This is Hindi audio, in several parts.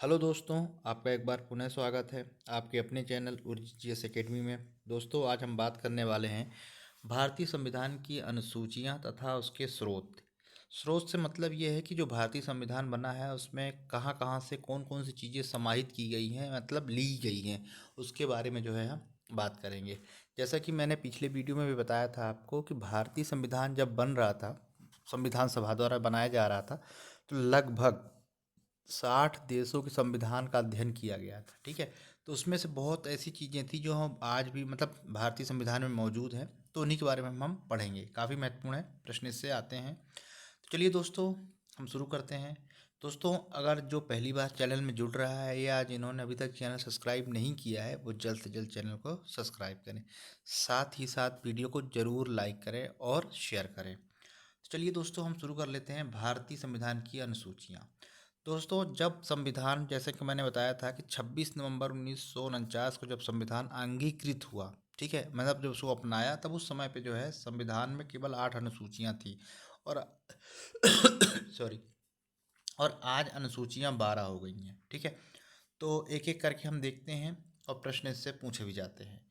हेलो दोस्तों, आपका एक बार पुनः स्वागत है आपके अपने चैनल UrGS एकेडमी में। दोस्तों, आज हम बात करने वाले हैं भारतीय संविधान की अनुसूचियां तथा उसके स्रोत। स्रोत से मतलब ये है कि जो भारतीय संविधान बना है उसमें कहाँ कहाँ से कौन कौन सी चीज़ें समाहित की गई हैं, मतलब ली गई हैं, उसके बारे में जो है हम बात करेंगे। जैसा कि मैंने पिछले वीडियो में भी बताया था आपको कि भारतीय संविधान जब बन रहा था, संविधान सभा द्वारा बनाया जा रहा था, तो लगभग 60 देशों के संविधान का अध्ययन किया गया था। ठीक है, तो उसमें से बहुत ऐसी चीज़ें थी जो हम आज भी मतलब भारतीय संविधान में मौजूद हैं, तो उन्हीं के बारे में हम पढ़ेंगे। काफ़ी महत्वपूर्ण है, प्रश्न इससे आते हैं। तो चलिए दोस्तों, हम शुरू करते हैं। दोस्तों, अगर जो पहली बार चैनल में जुड़ रहा है या जिन्होंने अभी तक चैनल सब्सक्राइब नहीं किया है, वो जल्द से जल्द चैनल को सब्सक्राइब करें। साथ ही साथ वीडियो को ज़रूर लाइक करें और शेयर करें। तो चलिए दोस्तों, हम शुरू कर लेते हैं भारतीय संविधान की अनुसूचियाँ। दोस्तों, जब संविधान, जैसे कि मैंने बताया था कि 26 नवंबर 1949 को जब संविधान अंगीकृत हुआ, ठीक है, मतलब जब उसको अपनाया, तब उस समय पे जो है संविधान में केवल 8 अनुसूचियाँ थी और सॉरी, और आज अनुसूचियाँ 12 हो गई हैं। ठीक है, तो एक एक करके हम देखते हैं और प्रश्न इससे पूछे भी जाते हैं।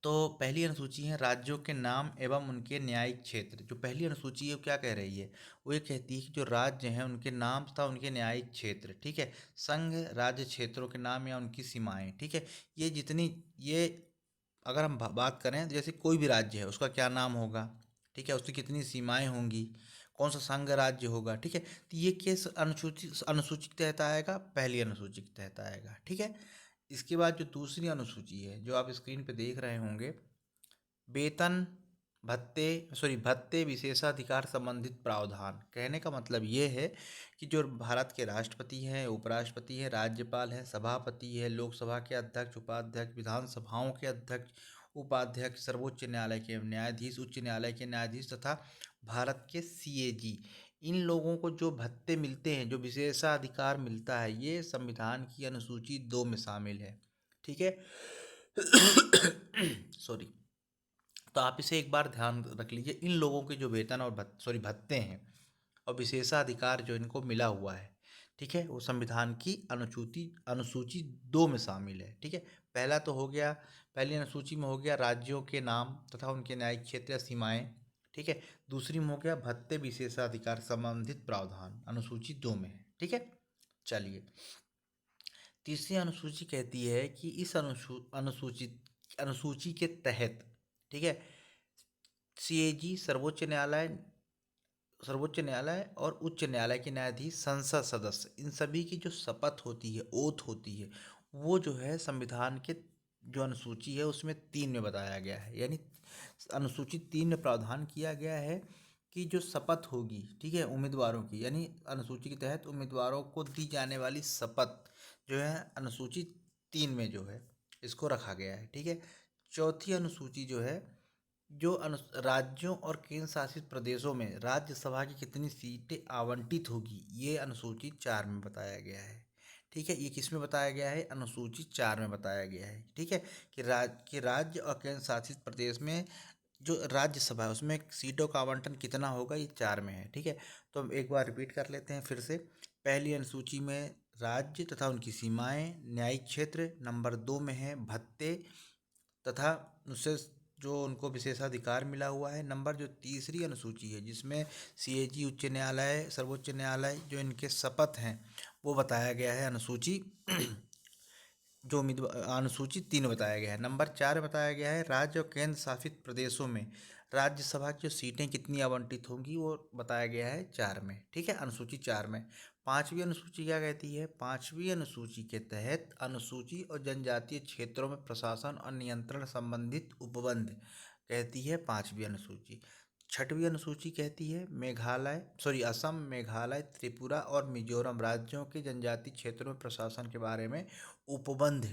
तो पहली अनुसूची है राज्यों के नाम एवं उनके न्यायिक क्षेत्र। जो पहली अनुसूची है वो क्या कह रही है? वो ये कहती है कि जो राज्य हैं उनके नाम तथा उनके न्यायिक क्षेत्र, ठीक है, संघ राज्य क्षेत्रों के नाम या उनकी सीमाएं। ठीक है, ये जितनी ये अगर हम बात करें, जैसे कोई भी राज्य है उसका क्या नाम होगा, ठीक है, उसकी कितनी सीमाएं होंगी, कौन सा संघ राज्य होगा। ठीक है, तो ये किस अनुसूची अनुसूची के तहत आएगा? पहली अनुसूची के तहत आएगा। ठीक है, इसके बाद जो दूसरी अनुसूची है, जो आप स्क्रीन पे देख रहे होंगे, वेतन भत्ते भत्ते विशेषाधिकार संबंधित प्रावधान। कहने का मतलब ये है कि जो भारत के राष्ट्रपति हैं, उपराष्ट्रपति हैं, राज्यपाल हैं, सभापति है, लोकसभा के अध्यक्ष, उपाध्यक्ष, विधानसभाओं के अध्यक्ष, उपाध्यक्ष, सर्वोच्च न्यायालय के न्यायाधीश, उच्च न्यायालय के न्यायाधीश तथा भारत के CAG, इन लोगों को जो भत्ते मिलते हैं, जो विशेषाधिकार मिलता है, ये संविधान की अनुसूची 2 में शामिल है। ठीक है, सॉरी, तो आप इसे एक बार ध्यान रख लीजिए। इन लोगों के जो वेतन और भत्ते हैं और विशेषाधिकार जो इनको मिला हुआ है, ठीक है, वो संविधान की अनुसूची अनुसूची 2 में शामिल है। ठीक है, पहला तो हो गया, पहली अनुसूची में हो गया राज्यों के नाम तथा उनके न्यायिक क्षेत्र या सीमाएं। ठीक है, दूसरी में हो गया भत्ते विशेषाधिकार संबंधित प्रावधान, अनुसूची 2 में है। ठीक है, चलिए, तीसरी अनुसूची कहती है कि इस अनुसूची के तहत, ठीक है, CAG, सर्वोच्च न्यायालय और उच्च न्यायालय के न्यायाधीश, संसद सदस्य, इन सभी की जो शपथ होती है, ओथ होती है, वो जो है संविधान के जो अनुसूची है उसमें 3 में बताया गया है। यानी अनुसूची 3 में प्रावधान किया गया है कि जो शपथ होगी, ठीक है, उम्मीदवारों की, यानी अनुसूची के तहत उम्मीदवारों को दी जाने वाली शपथ जो है अनुसूची 3 में जो है इसको रखा गया है। ठीक है, चौथी अनुसूची जो है, जो राज्यों और केंद्र शासित प्रदेशों में राज्यसभा की कितनी सीटें आवंटित होगी, ये अनुसूची 4 में बताया गया है। ठीक है, ये किस में बताया गया है? अनुसूची 4 में बताया गया है। ठीक है, कि राज्य और केंद्र शासित प्रदेश में जो राज्यसभा है उसमें सीटों का आवंटन कितना होगा, ये 4 में है। ठीक है, तो हम एक बार रिपीट कर लेते हैं फिर से। पहली अनुसूची में राज्य तथा उनकी सीमाएं, न्यायिक क्षेत्र, नंबर 2 में है भत्ते तथा उससे जो उनको विशेषाधिकार मिला हुआ है। नंबर जो तीसरी अनुसूची है जिसमें CAG, उच्च न्यायालय, सर्वोच्च न्यायालय, जो इनके शपथ हैं, वो बताया गया है अनुसूची जो उम्मीदवार अनुसूची 3 बताया गया है। नंबर 4 बताया गया है राज्य और केंद्र शासित प्रदेशों में राज्यसभा की जो सीटें कितनी आवंटित होंगी, वो बताया गया है 4 में। ठीक है, अनुसूची 4 में। पांचवी अनुसूची क्या कहती है? पांचवी अनुसूची के तहत अनुसूची और जनजातीय क्षेत्रों में प्रशासन और नियंत्रण संबंधित उपबंध कहती है पांचवी अनुसूची। छठवीं अनुसूची कहती है असम, मेघालय, त्रिपुरा और मिजोरम राज्यों के जनजातीय क्षेत्रों में प्रशासन के बारे में उपबंध,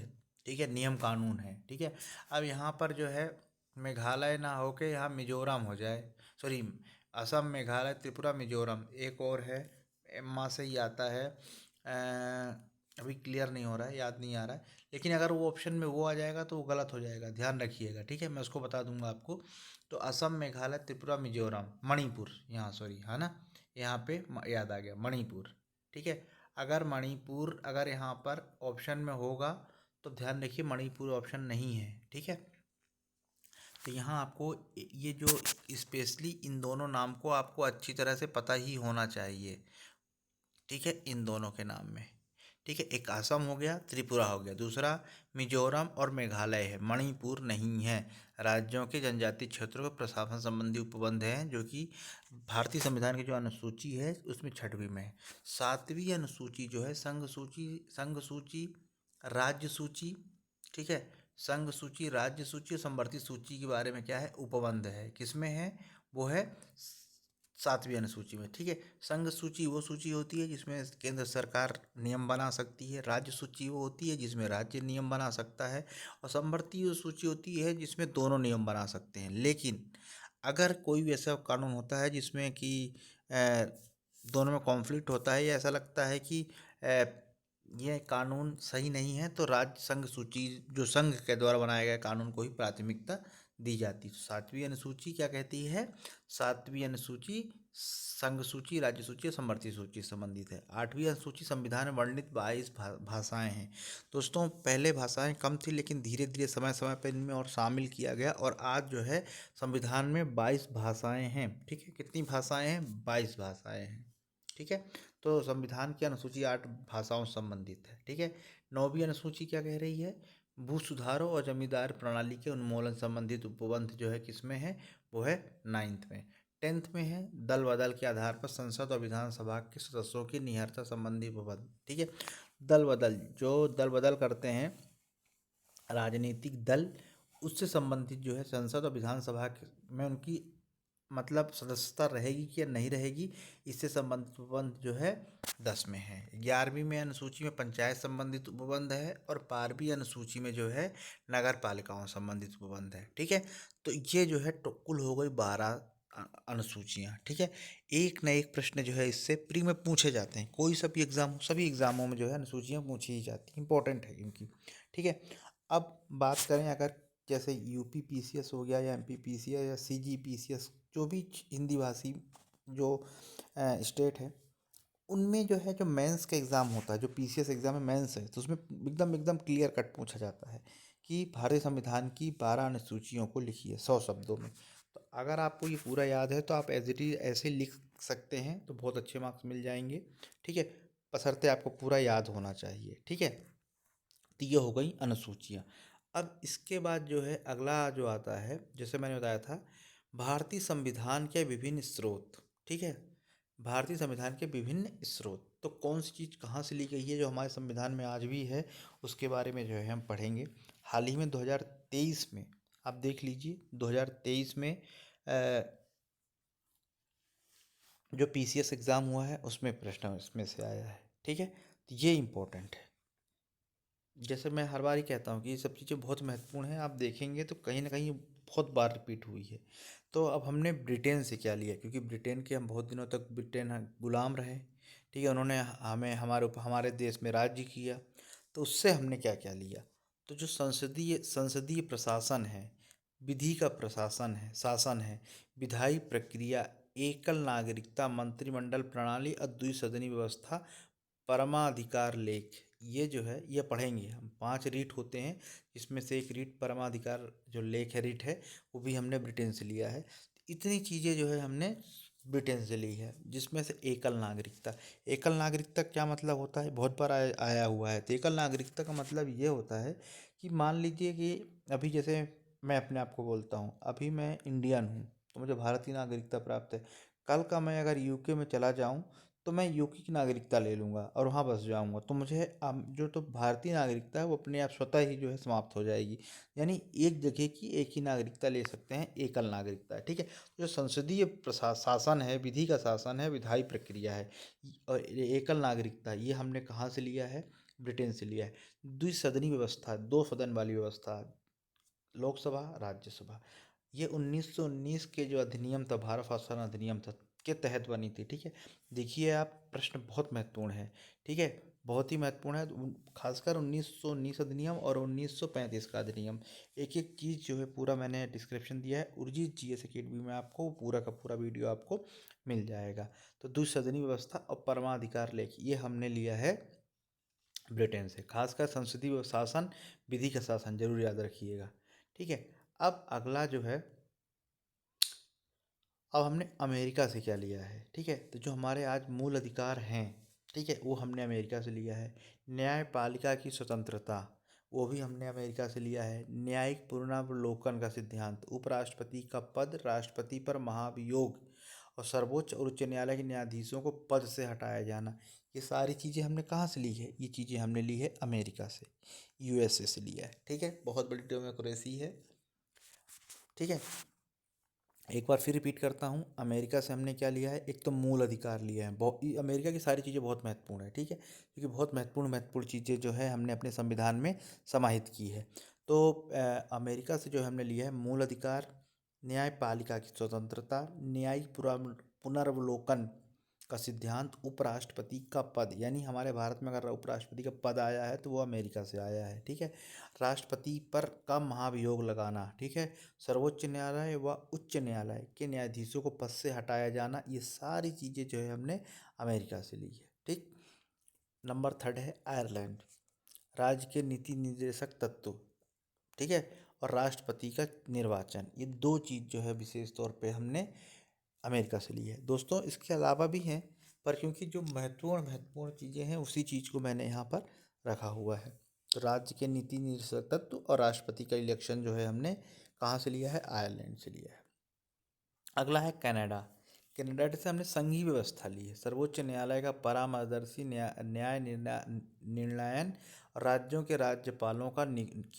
ठीक है, नियम कानून है। ठीक है, अब यहाँ पर जो है मेघालय ना होके यहाँ मिजोरम हो जाए, सॉरी, असम, मेघालय, त्रिपुरा, मिजोरम, एक और है, एम्मा से ही आता है, अभी क्लियर नहीं हो रहा है, याद नहीं आ रहा है, लेकिन अगर वो ऑप्शन में वो आ जाएगा तो वो गलत हो जाएगा, ध्यान रखिएगा। ठीक है, मैं उसको बता दूंगा आपको। तो असम, मेघालय, त्रिपुरा, मिजोरम, मणिपुर, यहाँ सॉरी, है ना, यहाँ पे याद आ गया मणिपुर। ठीक है, अगर मणिपुर अगर यहाँ पर ऑप्शन में होगा तो ध्यान रखिए मणिपुर ऑप्शन नहीं है, ठीक है। तो यहाँ आपको ये जो स्पेशली इन दोनों नाम को आपको अच्छी तरह से पता ही होना चाहिए, ठीक है, इन दोनों के नाम में, ठीक है। एक असम हो गया, त्रिपुरा हो गया, दूसरा मिजोरम और मेघालय है, मणिपुर नहीं है। राज्यों के जनजातीय क्षेत्रों के प्रशासन संबंधी उपबंध हैं जो कि भारतीय संविधान की जो अनुसूची है उसमें 6वीं में है। 7वीं अनुसूची जो है संघ सूची, राज्य सूची, ठीक है। संघ सूची, राज्य सूची और समवर्ती सूची के बारे में क्या है, उपबंध है, किसमें है, वो है 7वीं अनुसूची में, ठीक है। संघ सूची वो सूची होती है जिसमें केंद्र सरकार नियम बना सकती है, राज्य सूची वो होती है जिसमें राज्य नियम बना सकता है, और समवर्ती वो सूची होती है जिसमें दोनों नियम बना सकते हैं। लेकिन अगर कोई भी ऐसा कानून होता है जिसमें कि दोनों में कॉन्फ्लिक्ट होता है या ऐसा लगता है कि ये कानून सही नहीं है, तो राज्य संघ सूची जो संघ के द्वारा बनाए गए कानून को ही प्राथमिकता दी जाती है। 7वीं अनुसूची क्या कहती है, 7वीं अनुसूची संघ सूची, राज्य सूची और समवर्ती सूची से संबंधित है। 8वीं अनुसूची संविधान में वर्णित 22 भाषाएं हैं। दोस्तों पहले भाषाएं कम थी लेकिन धीरे धीरे समय समय पर इनमें और शामिल किया गया और आज जो है संविधान में 22 भाषाएं हैं, ठीक है। कितनी भाषाएं हैं, 22 भाषाएं हैं, ठीक है। तो संविधान की अनुसूची 8 भाषाओं से संबंधित है, ठीक है। 9वीं अनुसूची क्या कह रही है, भू सुधारों और जमींदार प्रणाली के उन्मूलन संबंधित उपबंध जो है किसमें है, वो है 9th में। 10th में है दल बदल के आधार पर संसद और विधानसभा के सदस्यों की निहरता संबंधी उपबंध, ठीक है। दल बदल, जो दल बदल करते हैं राजनीतिक दल, उससे संबंधित जो है संसद और विधानसभा में उनकी मतलब सदस्यता रहेगी कि या नहीं रहेगी, इससे संबंधित उपबंध जो है 10 में है। 11वीं में अनुसूची में पंचायत संबंधित उपबंध है और 12वीं अनुसूची में जो है नगर पालिकाओं संबंधित उपबंध है, ठीक है। तो ये जो है कुल हो गई 12 अनुसूचियाँ, ठीक है। एक न एक प्रश्न जो है इससे प्री में पूछे जाते हैं, कोई सा भी एग्जाम हो, सभी एग्जामों में जो है अनुसूचियाँ पूछी ही जाती हैं, इंपॉर्टेंट है इनकी, ठीक है। अब बात करें अगर जैसे यूपी पीसीएस हो गया या एमपी पीसीएस या सीजी पीसीएस, जो भी हिंदी भाषी जो स्टेट है, उनमें जो है जो मेंस का एग्ज़ाम होता है, जो पीसीएस एग्ज़ाम है मेंस है, तो उसमें एकदम एकदम क्लियर कट पूछा जाता है कि भारतीय संविधान की 12 अनुसूचियों को लिखिए 100 शब्दों में। तो अगर आपको ये पूरा याद है तो आप एज इट इज ऐसे लिख सकते हैं तो बहुत अच्छे मार्क्स मिल जाएंगे, ठीक है। बशर्ते आपको पूरा याद होना चाहिए, ठीक है। तो ये हो गई अनुसूचियाँ। अब इसके बाद जो है अगला जो आता है, जैसे मैंने बताया था भारतीय संविधान के विभिन्न स्रोत, ठीक है। भारतीय संविधान के विभिन्न स्रोत, तो कौन सी चीज़ कहाँ से ली गई है जो हमारे संविधान में आज भी है, उसके बारे में जो है हम पढ़ेंगे। हाल ही में 2023 में आप देख लीजिए, 2023 में जो पीसीएस एग्ज़ाम हुआ है उसमें प्रश्न इसमें से आया है, ठीक है। तो ये इम्पोर्टेंट है। जैसे मैं हर बार ही कहता हूँ कि ये सब चीज़ें बहुत महत्वपूर्ण हैं, आप देखेंगे तो कहीं ना कहीं बहुत बार रिपीट हुई है। तो अब हमने ब्रिटेन से क्या लिया, क्योंकि ब्रिटेन के हम बहुत दिनों तक ब्रिटेन गुलाम रहे, ठीक है। उन्होंने हमें हमारे देश में राज्य किया, तो उससे हमने क्या क्या लिया। तो जो संसदीय संसदीय प्रशासन है, विधि का प्रशासन है, शासन है, विधायी प्रक्रिया, एकल नागरिकता, मंत्रिमंडल प्रणाली और द्विसदनी व्यवस्था, परमाधिकार लेख, ये जो है ये पढ़ेंगे हम। 5 रीट होते हैं, इसमें से एक रीट परमाधिकार जो लेख है रीट है, वो भी हमने ब्रिटेन से लिया है। इतनी चीज़ें जो है हमने ब्रिटेन से ली है, जिसमें से एकल नागरिकता। एकल नागरिकता क्या मतलब होता है, बहुत बार आया हुआ है। तो एकल नागरिकता का मतलब ये होता है कि मान लीजिए कि अभी जैसे मैं अपने आप को बोलता हूँ, अभी मैं इंडियन हूँ तो मुझे भारतीय नागरिकता प्राप्त है। कल का मैं अगर यूके में चला जाऊँ तो मैं यूके की नागरिकता ले लूँगा और वहाँ बस जाऊँगा, तो मुझे जो तो भारतीय नागरिकता है वो अपने आप स्वतः ही जो है समाप्त हो जाएगी। यानी एक जगह की एक ही नागरिकता ले सकते हैं, एकल नागरिकता, ठीक है। जो संसदीय शासन है, विधि का शासन है, विधायी प्रक्रिया है, और एकल नागरिकता ये हमने कहाँ से लिया है, ब्रिटेन से लिया है। द्विसदनी व्यवस्था, 2 सदन वाली व्यवस्था, लोकसभा राज्यसभा, ये 1919 के जो अधिनियम था, भारत शासन अधिनियम था, के तहत बनी थी, ठीक है। देखिए आप, प्रश्न बहुत महत्वपूर्ण है, ठीक है, बहुत ही महत्वपूर्ण है। खासकर 1919 अधिनियम और 1935 का अधिनियम, एक एक चीज़ जो है पूरा मैंने डिस्क्रिप्शन दिया है। उर्जित जीएस अकेडमी में आपको पूरा का पूरा वीडियो आपको मिल जाएगा। तो द्विसदनीय व्यवस्था और परमाधिकार लेख ये हमने लिया है ब्रिटेन से। खासकर संसदीय शासन, विधि का शासन जरूर याद रखिएगा। ठीक है, अब अगला जो है, अब हमने अमेरिका से क्या लिया है। ठीक है, तो जो हमारे आज मूल अधिकार हैं, ठीक है, वो हमने अमेरिका से लिया है। न्यायपालिका की स्वतंत्रता, वो भी हमने अमेरिका से लिया है। न्यायिक पुनरावलोकन का सिद्धांत, उपराष्ट्रपति का पद राष्ट्रपति पर महाभियोग, और सर्वोच्च और उच्च न्यायालय के न्यायाधीशों को पद से हटाया जाना, ये सारी चीज़ें हमने कहाँ से ली है? ये चीज़ें हमने ली है अमेरिका से, यूएसए से लिया है। ठीक है, बहुत बड़ी डेमोक्रेसी है। ठीक है, एक बार फिर रिपीट करता हूँ, अमेरिका से हमने क्या लिया है? एक तो मूल अधिकार लिया है। अमेरिका की सारी चीज़ें बहुत महत्वपूर्ण है। ठीक है, क्योंकि बहुत महत्वपूर्ण चीज़ें जो है हमने अपने संविधान में समाहित की है। तो अमेरिका से जो हमने लिया है मूल अधिकार, न्यायपालिका की स्वतंत्रता, न्यायिक पुनर्वलोकन का सिद्धांत, उपराष्ट्रपति का पद, यानी हमारे भारत में अगर उपराष्ट्रपति का पद आया है तो वो अमेरिका से आया है। ठीक है, राष्ट्रपति पर का महाभियोग लगाना। ठीक है, सर्वोच्च न्यायालय व उच्च न्यायालय के न्यायाधीशों को पद से हटाया जाना, ये सारी चीज़ें जो है हमने अमेरिका से ली है। ठीक, नंबर थर्ड है आयरलैंड, राज्य के नीति निर्देशक तत्व। ठीक है, और राष्ट्रपति का निर्वाचन, ये दो चीज़ जो है विशेष तौर पे हमने अमेरिका से ली है। दोस्तों इसके अलावा भी हैं, पर क्योंकि जो महत्वपूर्ण महत्वपूर्ण चीज़ें हैं उसी चीज़ को मैंने यहाँ पर रखा हुआ है। तो राज्य के नीति निर्देशक तत्व और राष्ट्रपति का इलेक्शन जो है हमने कहाँ से लिया है? आयरलैंड से लिया है। अगला है कनाडा। कनाडा से हमने संघीय व्यवस्था ली है। सर्वोच्च न्यायालय का परामर्शी न्याय निर्णयन और राज्यों के राज्यपालों की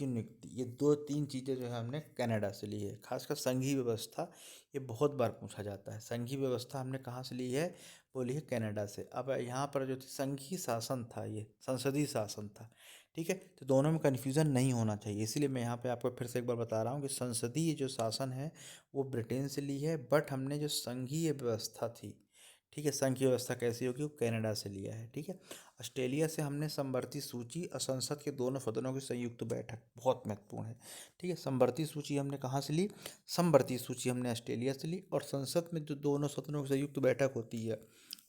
नियुक्ति, ये दो तीन चीज़ें जो है हमने कनाडा से ली है। खासकर संघीय व्यवस्था, ये बहुत बार पूछा जाता है। संघीय व्यवस्था हमने कहाँ से ली है? वो ली है कनाडा से। अब यहाँ पर जो संघीय शासन था, ये संसदीय शासन था। ठीक है, तो दोनों में कन्फ्यूज़न नहीं होना चाहिए, इसीलिए मैं यहाँ पे आपको फिर से एक बार बता रहा हूँ कि संसदीय जो शासन है वो ब्रिटेन से ली है, बट हमने जो संघीय व्यवस्था थी, ठीक है, संघीय व्यवस्था कैसी होगी, वो कनाडा से लिया है। ठीक है, ऑस्ट्रेलिया से हमने समवर्ती सूची और संसद के दोनों सदनों की संयुक्त बैठक, बहुत महत्वपूर्ण है। ठीक है, समवर्ती सूची हमने कहाँ से ली? समवर्ती सूची हमने ऑस्ट्रेलिया से ली, और संसद में जो दोनों सदनों की संयुक्त बैठक होती है,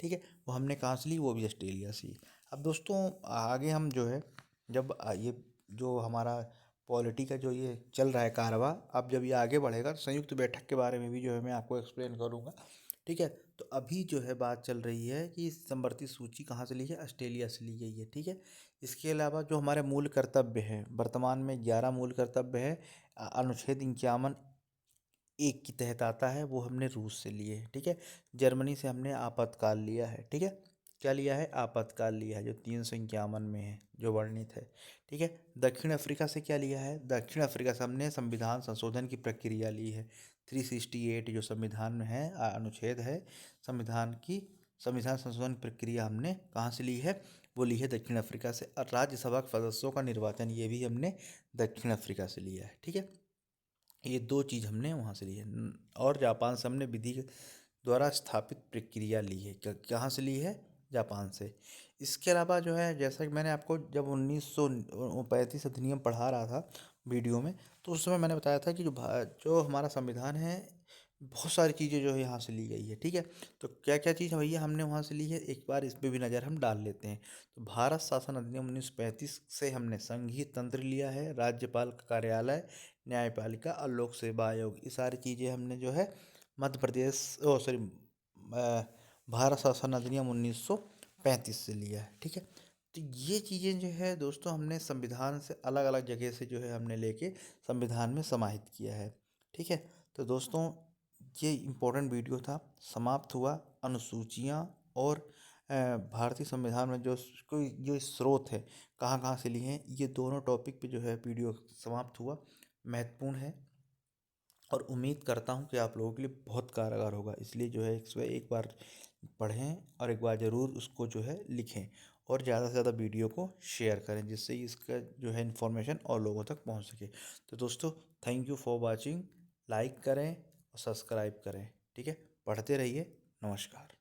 ठीक है, वो हमने कहाँ से ली? वो भी ऑस्ट्रेलिया से ही। अब दोस्तों आगे हम जो है, जब ये जो हमारा पॉलिटी का जो ये चल रहा है कारवा, अब जब ये आगे बढ़ेगा तो संयुक्त बैठक के बारे में भी जो है मैं आपको एक्सप्लेन करूँगा। ठीक है, तो अभी जो है बात चल रही है कि समवर्ती सूची कहाँ से ली है? ऑस्ट्रेलिया से ली गई है। ठीक है, इसके अलावा जो हमारे मूल कर्तव्य है, वर्तमान में 11 मूल कर्तव्य है, अनुच्छेद 51(1) के तहत आता है, वो हमने रूस से लिए है। ठीक है, जर्मनी से हमने आपातकाल लिया है। ठीक है, क्या लिया है? आपातकाल लिया है, जो 351 में है, जो वर्णित है। ठीक है, दक्षिण अफ्रीका से क्या लिया है? दक्षिण अफ्रीका से हमने संविधान संशोधन की प्रक्रिया ली है। 368 जो संविधान में है, अनुच्छेद है, संविधान संशोधन प्रक्रिया हमने कहाँ से ली है? वो ली है दक्षिण अफ्रीका से। और राज्यसभा के सदस्यों का निर्वाचन, ये भी हमने दक्षिण अफ्रीका से लिया है। ठीक है, ये दो चीज़ हमने वहाँ से ली है। और जापान से हमने विधि द्वारा स्थापित प्रक्रिया ली है। कहाँ से ली है? जापान से। इसके अलावा जो है, जैसा कि मैंने आपको जब 1935 अधिनियम पढ़ा रहा था वीडियो में, तो उस समय मैंने बताया था कि जो हमारा संविधान है, बहुत सारी चीज़ें जो है यहाँ से ली गई है। ठीक है, तो क्या क्या चीज़ भैया हमने वहाँ से ली है, एक बार इस पर भी नज़र हम डाल लेते हैं। तो भारत शासन अधिनियम 1935 से हमने संघीय तंत्र लिया है, राज्यपाल का कार्यालय, न्यायपालिका और लोक सेवा आयोग, ये सारी चीज़ें हमने जो है मध्य प्रदेश, ओ सॉरी, भारत शासन अधिनियम 1935 से लिया है। ठीक है, तो ये चीज़ें जो है दोस्तों हमने संविधान से अलग अलग जगह से जो है हमने लेके संविधान में समाहित किया है। ठीक है, तो दोस्तों ये इम्पोर्टेंट वीडियो था, समाप्त हुआ अनुसूचियाँ और भारतीय संविधान में जो कोई जो स्रोत है कहाँ कहाँ से लिए हैं, ये दोनों टॉपिक पे जो है वीडियो समाप्त हुआ। महत्वपूर्ण है और उम्मीद करता हूँ कि आप लोगों के लिए बहुत कारगर होगा, इसलिए जो है एक बार पढ़ें और एक बार ज़रूर उसको जो है लिखें, और ज़्यादा से ज़्यादा वीडियो को शेयर करें, जिससे इसका जो है इन्फॉर्मेशन और लोगों तक पहुंच सके। तो दोस्तों thank you for watching, like करें और सब्सक्राइब करें। ठीक है, पढ़ते रहिए। नमस्कार।